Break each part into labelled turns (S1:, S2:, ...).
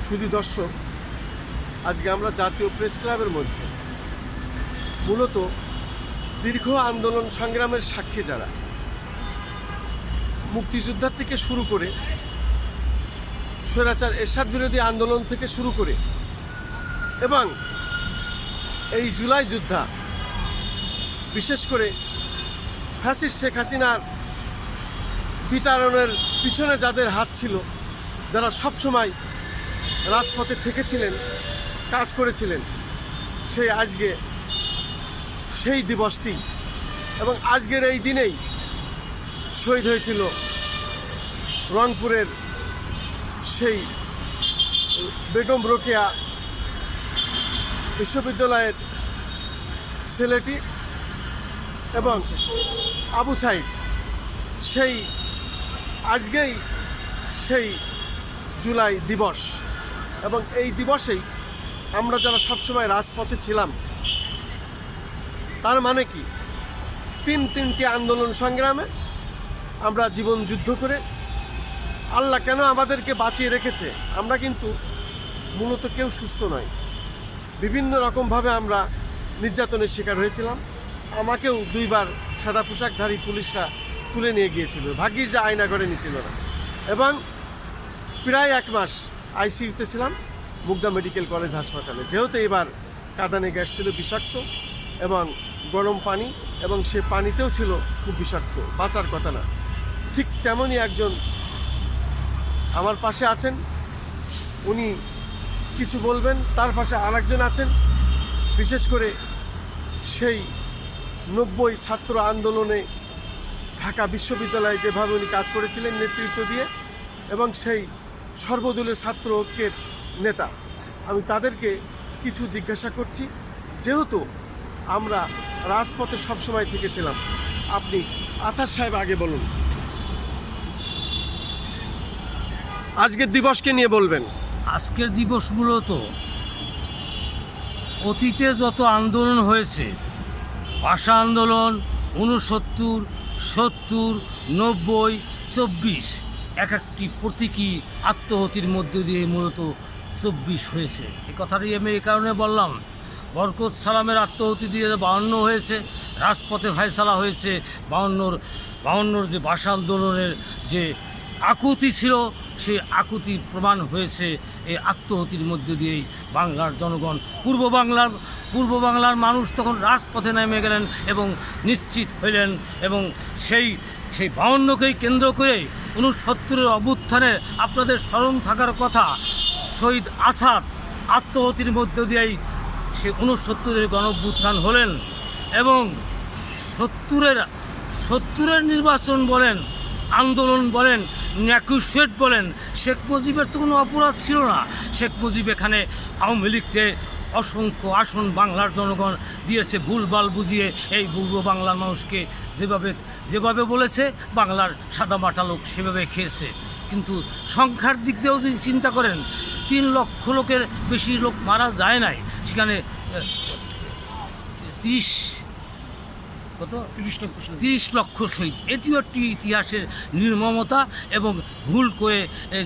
S1: শুধু দর্শক, আজকে আমরা জাতীয় প্রেস ক্লাবের মধ্যে মূলত দীর্ঘ আন্দোলন সংগ্রামের সাক্ষী যারা, মুক্তিযোদ্ধার থেকে শুরু করে স্বৈরাচার এরশাদ বিরোধী আন্দোলন থেকে শুরু করে এবং এই জুলাই যোদ্ধা, বিশেষ করে ফ্যাসিস্ট শেখ হাসিনার বিতাড়নের পিছনে যাদের হাত ছিল, যারা সবসময় রাজপথে থেকেছিলেন, কাজ করেছিলেন, আজকে সেই দিবসটি এবং আজকের এই দিনেই শহীদ হয়েছিল রংপুরের সেই বেগম রোকেয়া বিশ্ববিদ্যালয়ের ছেলেটি এবং আবু সাইদ। আজকেই সেই জুলাই দিবস এবং এই দিবসেই আমরা যারা সবসময় রাজপথে ছিলাম, তার মানে কি তিনটি আন্দোলন সংগ্রামে আমরা জীবন যুদ্ধ করে আল্লাহ কেন আমাদেরকে বাঁচিয়ে রেখেছে। আমরা কিন্তু মূলত কেউ সুস্থ নয়, বিভিন্ন রকমভাবে আমরা নির্যাতনের শিকার হয়েছিলাম। আমাকেও 2 বার সাদা পোশাকধারী পুলিশরা তুলে নিয়ে গিয়েছিল, ভাগ্যিস যে আয়না করে নিয়েছিল না। এবং প্রায় 1 মাস আইসিইউতে ছিলাম মুগদা মেডিকেল কলেজ হাসপাতালে, যেহেতু এবার কাঁদানে গ্যাস ছিল বিষাক্ত এবং গরম পানি, এবং সে পানিতেও ছিল খুব বিষাক্ত, বাঁচার কথা না। ঠিক তেমনই একজন আমার পাশে আছেন, উনি কিছু বলবেন। তার পাশে আরেকজন আছেন, বিশেষ করে সেই 90 ছাত্র আন্দোলনে ঢাকা বিশ্ববিদ্যালয়ে যেভাবে উনি কাজ করেছিলেন নেতৃত্ব দিয়ে, এবং সেই সর্বদলীয় ছাত্র ঐক্যের নেতা। আমি তাদেরকে কিছু জিজ্ঞাসা করছি, যেহেতু আমরা রাজপথে সবসময় থেকেছিলাম। আপনি আচার সাহেব আগে বলুন, আজকের দিবসকে নিয়ে বলবেন।
S2: আজকের দিবস মূলত অতীতে যত আন্দোলন হয়েছে, ভাষা আন্দোলন 69, 70, 90, 24, একটি প্রতীকী আত্মহতির মধ্য দিয়ে মূলত 24 হয়েছে। এই কথাটাই আমি এই কারণে বললাম, বরকত সালামের আত্মহতি দিয়ে 52 হয়েছে, রাজপথে ফয়সালা হয়েছে 52 যে ভাষা আন্দোলনের যে আকুতি ছিল, সেই আকুতি প্রমাণ হয়েছে এই আত্মহতির মধ্যে দিয়েই। বাংলার জনগণ, পূর্ব বাংলার মানুষ তখন রাজপথে নেমে গেলেন এবং নিশ্চিত হইলেন, এবং সেই 52কেই কেন্দ্র করে 69-এর অভ্যুত্থানে আপনাদের স্মরণ থাকার কথা, শহীদ আসাদ আত্মহতির মধ্য দিয়েই সে 69-এর গণঅভ্যুত্থান হলেন। এবং 70-এর নির্বাচন বলেন, আন্দোলন বলেন, নেকুশেট বলেন, শেখ মুজিবের তো কোনো অপরাধ ছিল না। শেখ মুজিব এখানে আওয়ামী লীগকে অসংখ্য আসন বাংলার জনগণ দিয়েছে ভুলভাল বুঝিয়ে। এই পূর্ব বাংলার মানুষকে যেভাবে বলেছে, বাংলার সাদামাটা লোক সেভাবে খেয়েছে। কিন্তু সংখ্যার দিক দিয়েও যদি চিন্তা করেন, 3 লক্ষ লোকের বেশি লোক মারা যায় নাই, সেখানে 30 লক্ষ শহীদ। এটিও একটি ইতিহাসের নির্মমতা, এবং ভুল করে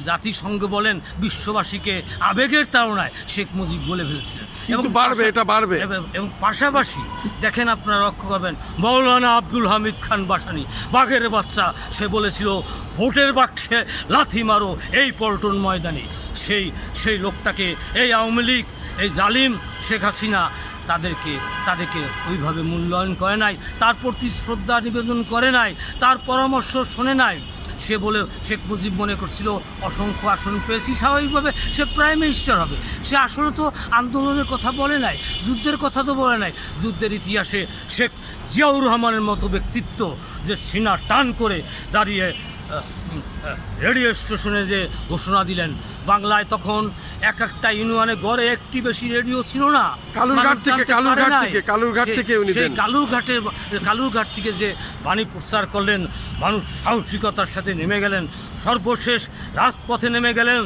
S2: জাতিসংঘ বলেন বিশ্ববাসীকে আবেগের তাড়নায় শেখ মুজিব বলে ফেলছিলেন।
S1: এবং এটা বাড়বে।
S2: এবং পাশাপাশি দেখেন, আপনারা লক্ষ্য করবেন, মৌলানা আব্দুল হামিদ খান বাসানি, বাঘের বাচ্চা, সে বলেছিল ভোটের বাক্সে লাথি মারো এই পল্টন ময়দানে। সেই লোকটাকে এই আওয়ামী লীগ, এই জালিম শেখ হাসিনা তাদেরকে ওইভাবে মূল্যায়ন করে নাই, তার প্রতি শ্রদ্ধা নিবেদন করে নাই, তার পরামর্শ শোনে নাই। সে বলে শেখ মুজিব মনে করছিল অসংখ্য আসন পেয়েছি, স্বাভাবিকভাবে সে প্রাইম মিনিস্টার হবে। সে আসলে তো আন্দোলনের কথা বলে নাই, যুদ্ধের কথা তো বলে নাই। যুদ্ধের ইতিহাসে শেখ জিয়াউর রহমানের মতো ব্যক্তিত্ব যে সিনা টান করে দাঁড়িয়ে রেডিও স্টেশনে যে ঘোষণা দিলেন, বাংলায় তখন একটা ইউনিয়নে গড়ে একটি বেশি রেডিও ছিল না। কালুরঘাট থেকে যে বাণী প্রচার করলেন, মানুষ সাহসিকতার সাথে নেমে গেলেন, সর্বশেষ রাজপথে নেমে গেলেন।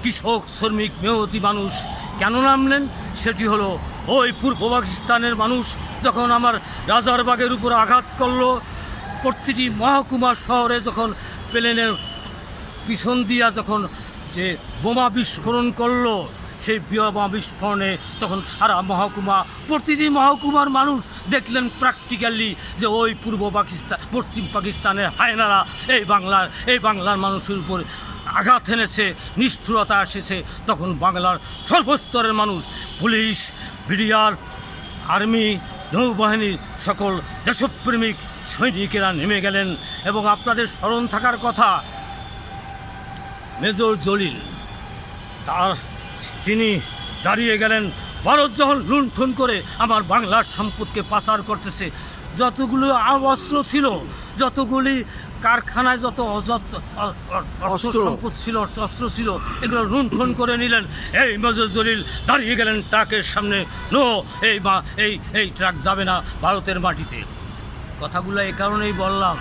S2: কৃষক, শ্রমিক, মেহনতি মানুষ কেন নামলেন? সেটি হলো ওই পূর্ব পাকিস্তানের মানুষ যখন আমার রাজারবাগের উপর আঘাত করলো, প্রতিটি মহকুমা শহরে যখন প্লেনের পিছন দিয়া যখন যে বোমা বিস্ফোরণ করলো, সেই বোমা বিস্ফোরণে তখন সারা মহকুমা, প্রতিটি মহকুমার মানুষ দেখলেন প্র্যাকটিক্যালি যে ওই পূর্ব পাকিস্তান, পশ্চিম পাকিস্তানের হায়নারা এই বাংলার মানুষের উপর আঘাত এনেছে, নিষ্ঠুরতা এসেছে। তখন বাংলার সর্বস্তরের মানুষ, পুলিশ, বিডিআর, আর্মি, নৌবাহিনীর সকল দেশপ্রেমিক সৈনিকেরা নেমে গেলেন। এবং আপনাদের স্মরণ থাকার কথা, মেজর জলিল তিনি দাঁড়িয়ে গেলেন, ভারত যখন লুণ্ঠন করে আমার বাংলার সম্পদকে পাচার করতেছে, যতগুলো অস্ত্র ছিল, যতগুলি কারখানায় যত অস্ত্র সম্পদ ছিল, অস্ত্র ছিল, এগুলো লুণ্ঠন করে নিলেন। এই মেজর জলিল দাঁড়িয়ে গেলেন ট্রাকের সামনে, নো, এই ট্রাক যাবে না ভারতের মাটিতে। কথাগুলো এই কারণেই বললাম,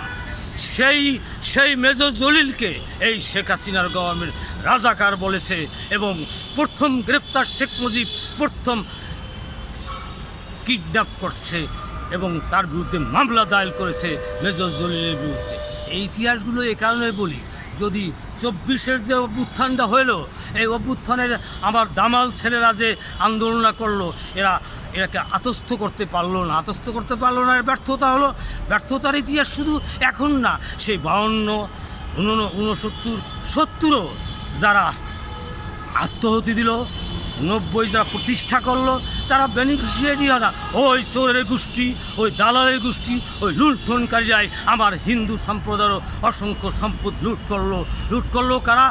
S2: সেই মেজর জলিলকে এই শেখ হাসিনার গভর্নমেন্ট রাজাকার বলেছে। এবং প্রথম গ্রেপ্তার শেখ মুজিব প্রথম কিডন্যাপ করছে এবং তার বিরুদ্ধে মামলা দায়ের করেছে মেজর জলিলের বিরুদ্ধে। এই ইতিহাসগুলো এই কারণে বলি, যদি 24-এর যে অভ্যুত্থানটা হলো, এই অভ্যুত্থানের আমার দামাল ছেলেরা যে আন্দোলন করলো, এরাকে আতস্থ করতে পারলো না, এর ব্যর্থতা হলো। ব্যর্থতার ইতিহাস শুধু এখন না, সেই 52, 69, 70 যারা আত্মহতি দিল, 90 যারা প্রতিষ্ঠা করলো, তারা বেনিফিশিয়ারি না। ওই চোরের গোষ্ঠী, ওই দালালের গোষ্ঠী, ওই লুণ্ঠনকারীরাই আমার হিন্দু সম্প্রদায়েরও অসংখ্য সম্পদ লুট করলো কারা?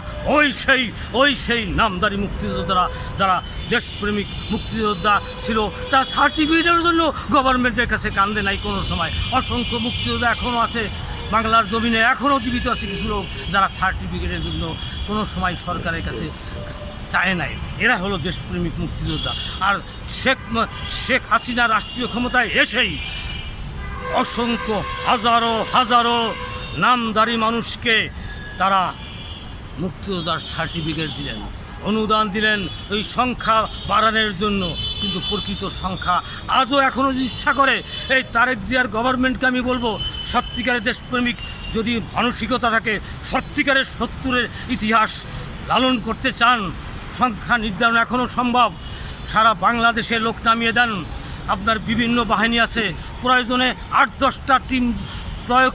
S2: ওই সেই নামদারি মুক্তিযোদ্ধারা, যারা দেশপ্রেমিক মুক্তিযোদ্ধা ছিল, তার সার্টিফিকেটের জন্য গভর্নমেন্টের কাছে কান্দে নাই কোনো সময়। অসংখ্য মুক্তিযোদ্ধা এখনও আছে বাংলার জমিনে, এখনও জীবিত আছে কিছু লোক, যারা সার্টিফিকেটের জন্য কোনো সময় সরকারের কাছে চায় নাই। এরা হলো দেশপ্রেমিক মুক্তিযোদ্ধা। আর শেখ হাসিনা রাষ্ট্রীয় ক্ষমতায় এসেই অসংখ্য হাজারো নামধারী মানুষকে তারা মুক্তিযোদ্ধার সার্টিফিকেট দিলেন, অনুদান দিলেন ওই সংখ্যা বাড়ানোর জন্য। কিন্তু প্রকৃত সংখ্যা আজও এখনও ইচ্ছা করে এই তারেক জিয়ার গভর্নমেন্টকে আমি বলবো, সত্যিকারের দেশপ্রেমিক যদি মানসিকতা থাকে, সত্যিকারের 70-এর ইতিহাস লালন করতে চান, সংখ্যা নির্ধারণ এখনও সম্ভব। সারা বাংলাদেশে লোক নামিয়ে দেন, আপনার বিভিন্ন বাহিনী আছে, প্রয়োজনে 8-10টা টিম প্রয়োগ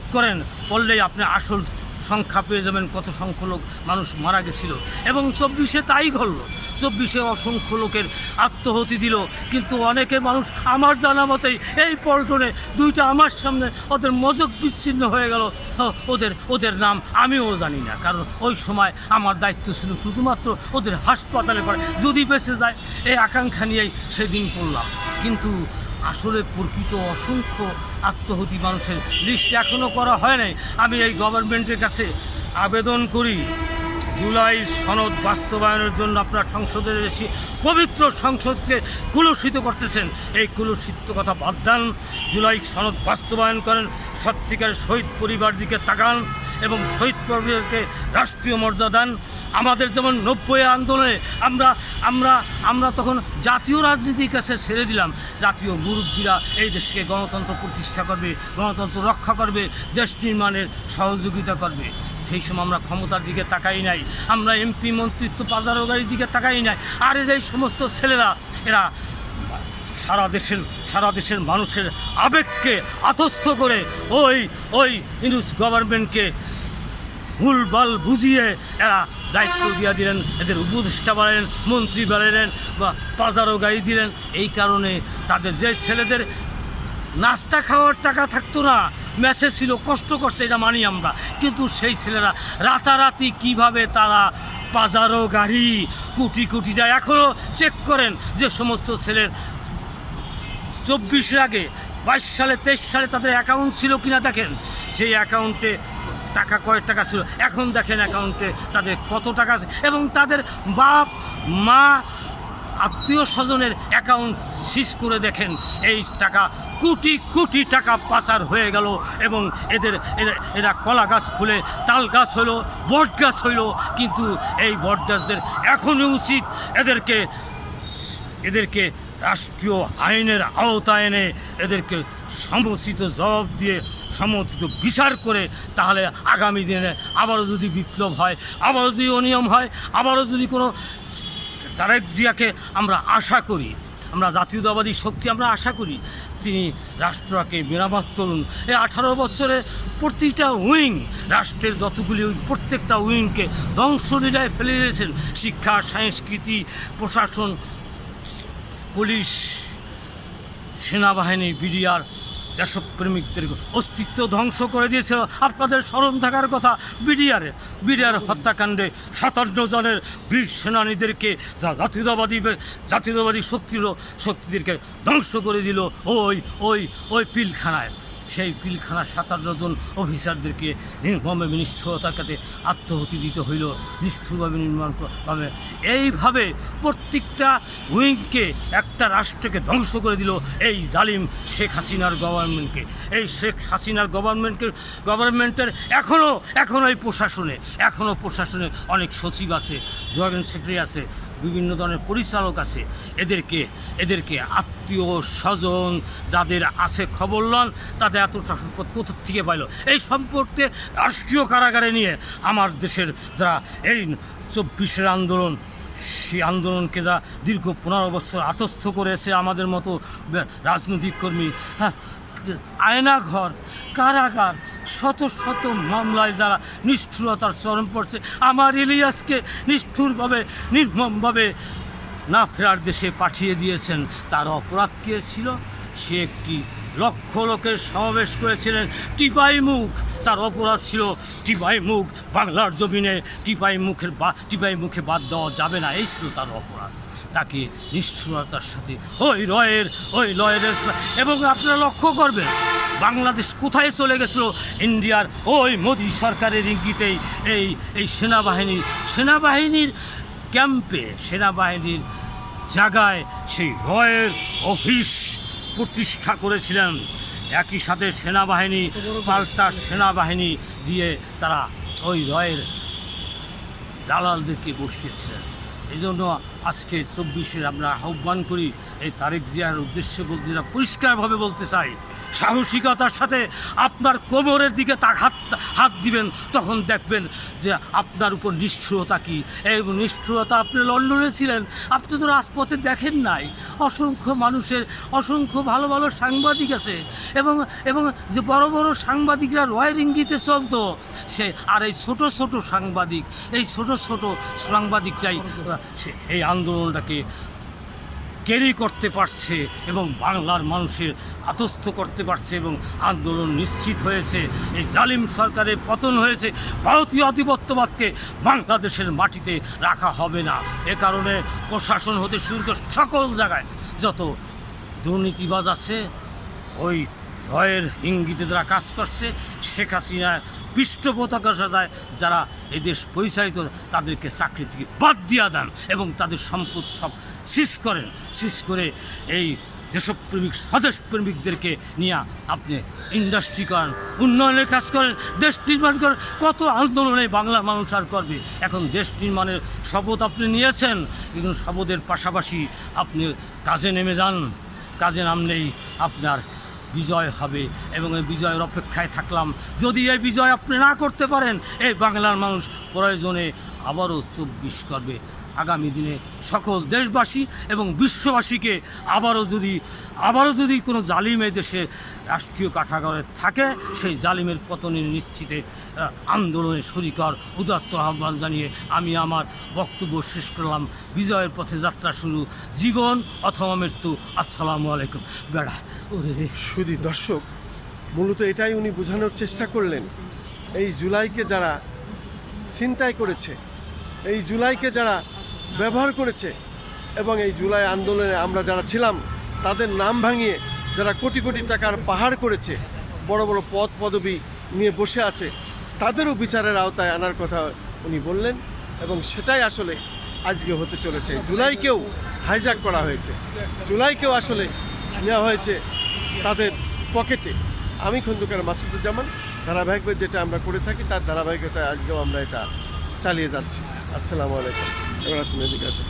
S2: করলেই আপনি আসল সংখ্যা পেয়ে যাবেন কত সংখ্যক লোক মানুষ মারা গেছিল। এবং 24-এ তাই ঘটলো, 24-এ অসংখ্য লোকের আত্মহতি দিল। কিন্তু অনেকে মানুষ, আমার জানা মতেই এই পল্টনে 2টা আমার সামনে ওদের মজক বিচ্ছিন্ন হয়ে গেল, ওদের নাম আমিও জানি না, কারণ ওই সময় আমার দায়িত্ব ছিল শুধুমাত্র ওদের হাসপাতালে পড়ে যদি বেঁচে যায়, এই আকাঙ্ক্ষা নিয়েই সেদিন পড়লাম। কিন্তু আসলে প্রকৃত অসংখ্য আত্মহতি মানুষের লিস্ট এখনও করা হয় নাই। আমি এই গভর্নমেন্টের কাছে আবেদন করি, জুলাই সনদ বাস্তবায়নের জন্য আপনার সংসদে এসে পবিত্র সংসদকে কুলুষিত করতেছেন, এই কুলুষিত কথা বাদ দেন, জুলাই সনদ বাস্তবায়ন করেন, সত্যিকারের শহীদ পরিবার দিকে তাকান এবং শহীদ পরিবারকে রাষ্ট্রীয় মর্যাদা দেন। আমাদের যেমন 90 আন্দোলনে আমরা তখন জাতীয় রাজনীতির কাছে ছেড়ে দিলাম, জাতীয় মুরব্বীরা এই দেশকে গণতন্ত্র প্রতিষ্ঠা করবে, গণতন্ত্র রক্ষা করবে, দেশ নির্মাণের সহযোগিতা করবে। সেই সময় আমরা ক্ষমতার দিকে তাকাই নাই, আমরা এমপি মন্ত্রিত্ব পাজারো গাড়ির দিকে তাকাই নাই। আর এই সমস্ত ছেলেরা, এরা সারা দেশের মানুষের আবেগকে আতস্থ করে ওই ইউনুস গভর্নমেন্টকে ভুলভাল বুঝিয়ে এরা দায়িত্ব দিয়ে দিলেন, এদের উপদেষ্টা বাড়ালেন, মন্ত্রী বাড়ালেন বা পাজারো গাড়ি দিলেন। এই কারণে তাদের যে ছেলেদের নাস্তা খাওয়ার টাকা থাকতো না, ম্যাসেজ ছিল, কষ্ট করছে, এটা মানি আমরা, কিন্তু সেই ছেলেরা রাতারাতি কিভাবে তারা পাজারো গাড়ি কোটি যায়। এখনও চেক করেন যে সমস্ত ছেলের 24-এর আগে 22 সালে 23 সালে তাদের অ্যাকাউন্ট ছিল কিনা দেখেন, সেই অ্যাকাউন্টে টাকা কয়েক টাকা ছিল, এখন দেখেন অ্যাকাউন্টে তাদের কত টাকা আছে। এবং তাদের বাপ মা আত্মীয় স্বজনের অ্যাকাউন্ট সিজ করে দেখেন, এই টাকা কোটি টাকা পাচার হয়ে গেল। এবং এরা কলা গাছ ফুলে তাল গাছ হইল, বট গাছ হইল, কিন্তু এই বট গাছদের এখনই উচিত এদেরকে রাষ্ট্রীয় আইনের আওতায় এনে এদেরকে সমুচিত জবাব দিয়ে সমর্থিত বিচার করে, তাহলে আগামী দিনে আবারও যদি বিপ্লব হয়, আবারও যদি অনিয়ম হয়, আবারও যদি কোনো তারেক জিয়াকে আমরা আশা করি, আমরা জাতীয়তাবাদী শক্তি আমরা আশা করি তিনি রাষ্ট্রকে মেরামত করুন। এই 18 বছরে প্রতিটা উইং, রাষ্ট্রের যতগুলি প্রত্যেকটা উইংকে ধ্বংসলীলায় ফেলে দিয়েছেন। শিক্ষা, সংস্কৃতি, প্রশাসন, পুলিশ, সেনাবাহিনী, বিডিআর, দেশপ্রেমিকদের অস্তিত্ব ধ্বংস করে দিয়েছিল। আপনাদের স্মরণ থাকার কথা বিডিআর হত্যাকাণ্ডে 57 জনের বীর সেনানীদেরকে জাতীয়তাবাদী শক্তিদেরকে ধ্বংস করে দিল ওই পিলখানায়। সেই পিলখানার 57 জন অফিসারদেরকে নির্মমভাবে নিষ্ঠুরতার কাছে আত্মহতি দিতে হইল, নিষ্ঠুরভাবে নির্মমভাবে। এইভাবে প্রত্যেকটা উইংকে, একটা রাষ্ট্রকে ধ্বংস করে দিল এই জালিম শেখ হাসিনার গভর্নমেন্টকে। এই শেখ হাসিনার গভর্নমেন্টের এখনও এই প্রশাসনে অনেক সচিব আছে, জয়েন্ট সেক্রেটারি আছে, বিভিন্ন ধরনের পরিচালক আছে। এদেরকে আত্মীয় স্বজন যাদের আছে খবর লন, তাদের এত সম্পদ কোথা থেকে পাইল? এই সম্পর্কে রাষ্ট্রীয় কারাগারে নিয়ে আমার দেশের যারা এই 24-এর আন্দোলন, সেই আন্দোলনকে যা দীর্ঘ 15 বছর আতস্থ করেছে আমাদের মতো রাজনৈতিক কর্মী, হ্যাঁ, আয়নাঘর, কারাগার, শত শত মামলায় যারা নিষ্ঠুরতার চরম পড়ছে, আমার ইলিয়াসকে নির্মমভাবে না ফেরার দেশে পাঠিয়ে দিয়েছেন। তার অপরাধ কী ছিল? সে একটি লক্ষ লোকের সমাবেশ করেছিলেন টিপাই মুখ। তার অপরাধ ছিল টিপাই মুখ বাংলার জমিনে টিপাই মুখে বাদ দেওয়া যাবে না, এই ছিল তার অপরাধ। তাকে নিষ্ঠুরতার সাথে ওই লয়ের এবং আপনারা লক্ষ্য করবেন বাংলাদেশ কোথায় চলে গেছিল? ইন্ডিয়ার ওই মোদি সরকারের ইঙ্গিতেই এই সেনাবাহিনীর ক্যাম্পে, সেনাবাহিনীর জায়গায় সেই রয়ের অফিস প্রতিষ্ঠা করেছিলেন। একই সাথে পাল্টা সেনাবাহিনী দিয়ে তারা ওই রয়ের দালালদেরকে বসিয়েছিলেন। এই জন্য আজকে 24-এর আমরা আহ্বান করি, এই তারেক জিয়ার উদ্দেশ্যে বলতে পরিষ্কারভাবে বলতে চাই, সাহসিকতার সাথে আপনার কোমরের দিকে হাত দিবেন, তখন দেখবেন যে আপনার উপর নিষ্ঠুরতা কী। এই নিষ্ঠুরতা, আপনি লন্ডনে ছিলেন, আপনি তো রাজপথে দেখেন নাই, অসংখ্য ভালো ভালো সাংবাদিক আছে এবং যে বড় বড় সাংবাদিকরা রয়ের ইঙ্গিতে চলতো, আর এই ছোট সাংবাদিকরাই এই আন্দোলনটাকে ক্যারি করতে পারছে এবং বাংলার মানুষের আতস্থ করতে পারছে এবং আন্দোলন নিশ্চিত হয়েছে। এই জালিম সরকারের পতন হয়েছে। ভারতীয় আধিপত্যবাদকে বাংলাদেশের মাটিতে রাখা হবে না। এ কারণে প্রশাসন হতে শুরু করে সকল জায়গায় যত দুর্নীতিবাজ আছে, ওই ভয়ের ইঙ্গিতে যারা কাজ করছে, শেখ হাসিনা পৃষ্ঠপোষকতা সাজায় যারা এই দেশ পরিচালিত, তাদেরকে চাকরি থেকে বাদ দিয়া দেন এবং তাদের সম্পদ সব শেষ করে এই দেশপ্রেমিক স্বদেশপ্রেমিকদেরকে নিয়ে আপনি ইন্ডাস্ট্রি করেন, উন্নয়নের কাজ করেন, দেশ নির্মাণ করেন। কত আন্দোলনে বাংলার মানুষ আর করবে? এখন দেশ নির্মাণের শপথ আপনি নিয়েছেন, কিন্তু শপথের পাশাপাশি আপনি কাজে নেমে যান। কাজে নামলেই আপনার বিজয় হবে এবং এই বিজয়ের অপেক্ষায় থাকলাম। যদি এই বিজয় আপনি না করতে পারেন, এই বাংলার মানুষ প্রয়োজনে আবারও 24 করবে। আগামী দিনে সকল দেশবাসী এবং বিশ্ববাসীকে আবারও যদি কোনো জালিম এই দেশে রাষ্ট্রীয় কাঠাগারে থাকে, সেই জালিমের পতনের নিশ্চিতে আন্দোলনে শরিক হওয়ার উদাত্ত আহ্বান জানিয়ে আমি আমার বক্তব্য শেষ করলাম। বিজয়ের পথে যাত্রা শুরু, জীবন অথবা মৃত্যু। আসসালামু আলাইকুম।
S1: শুধু দর্শক, মূলত এটাই উনি বোঝানোর চেষ্টা করলেন, এই জুলাইকে যারা ছিনতাই করেছে, এই জুলাইকে যারা ব্যবহার করেছে এবং এই জুলাই আন্দোলনে আমরা যারা ছিলাম তাদের নাম ভাঙিয়ে যারা কোটি কোটি টাকার পাহাড় করেছে, বড় বড় পদ পদবি নিয়ে বসে আছে, তাদেরও বিচারের আওতায় আনার কথা উনি বললেন এবং সেটাই আসলে আজকে হতে চলেছে। জুলাইকেও হাইজ্যাক করা হয়েছে, জুলাইকেও আসলে নেওয়া হয়েছে তাদের পকেটে। আমি খন্দকার মাসুদুজ্জামান, ধারাবাহিকভাবে যেটা আমরা করে থাকি তার ধারাবাহিকতায় আজকেও আমরা এটা চালিয়ে যাচ্ছি। আসসালামু আলাইকুম। এবার আছেন এদিকে আসেন।